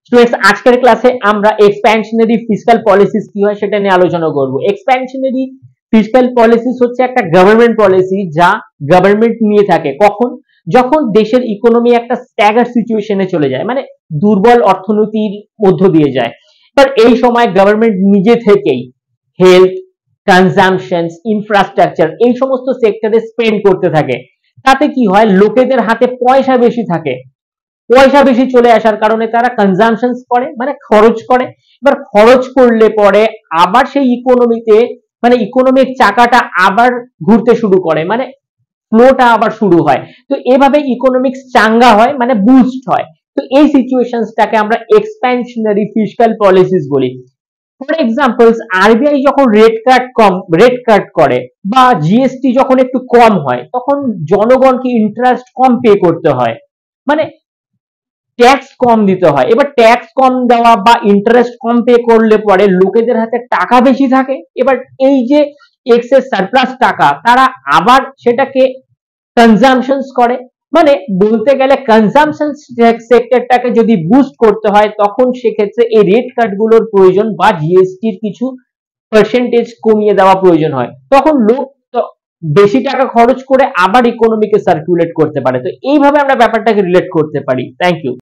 Students, আজকের ক্লাসে আমরা এক্সপ্যানশনারি ফিসক্যাল পলিসিস কি হয় সেটা নিয়ে আলোচনা করব। এক্সপ্যানশনারি ফিসক্যাল পলিসিস হচ্ছে একটা গভর্নমেন্ট পলিসি যা গভর্নমেন্ট নিয়ে থাকে কখন, যখন দেশের ইকোনমি একটা স্ট্যাগার সিচুয়েশনে চলে যায়, মানে দুর্বল অর্থনীতির মধ্য দিয়ে যায়। এবার এই সময় গভর্নমেন্ট নিজে থেকেই হেলথ, কনজাম্পশন, ইনফ্রাস্ট্রাকচার এই সমস্ত সেক্টরে স্পেন্ড করতে থাকে। তাতে কি হয়, লোকেদের হাতে পয়সা বেশি থাকে, পয়সা বেশি চলে আসার কারণে তারা কনজাম্পশন করে, মানে খরচ করে। এবার খরচ করলে পরে আবার সেই ইকোনমিতে, মানে ইকোনমিক চাকাটা আবার ঘুরতে শুরু করে, মানে ফ্লোটা আবার শুরু হয়। তো এভাবে ইকোনমিক্স চাঙ্গা হয়, মানে বুস্ট হয়। তো এই সিচুয়েশনটাকে আমরা এক্সপ্যানশনারি ফিসক্যাল পলিসিস বলি। ফর এক্সাম্পলস, আরবিআই যখন রেট কাট করে বা জিএসটি যখন একটু কম হয়, তখন জনগণকে ইন্টারেস্ট কম পে করতে হয়, মানে ট্যাক্স কম দিতে হয়। এবার ট্যাক্স কম দেওয়া বা ইন্টারেস্ট কম পে করলে পরে লোকেদের হাতে টাকা বেশি থাকে। এবার এই যে এক্সেস সারপ্লাস টাকা, তারা আবার সেটাকে কনজাম্পশন করে, মানে বলতে গেলে কনজাম্পশন সেক্টরটাকে যদি বুস্ট করতে হয়, তখন সেক্ষেত্রে এই রেট কাট গুলোর প্রয়োজন বা জিএসটির কিছু পার্সেন্টেজ কমিয়ে দেওয়া প্রয়োজন হয়। তখন লোক বেশি টাকা খরচ করে আবার ইকোনমিকে সার্কুলেট করতে পারে। তো এইভাবে আমরা ব্যাপারটাকে রিলেট করতে পারি। Thank you.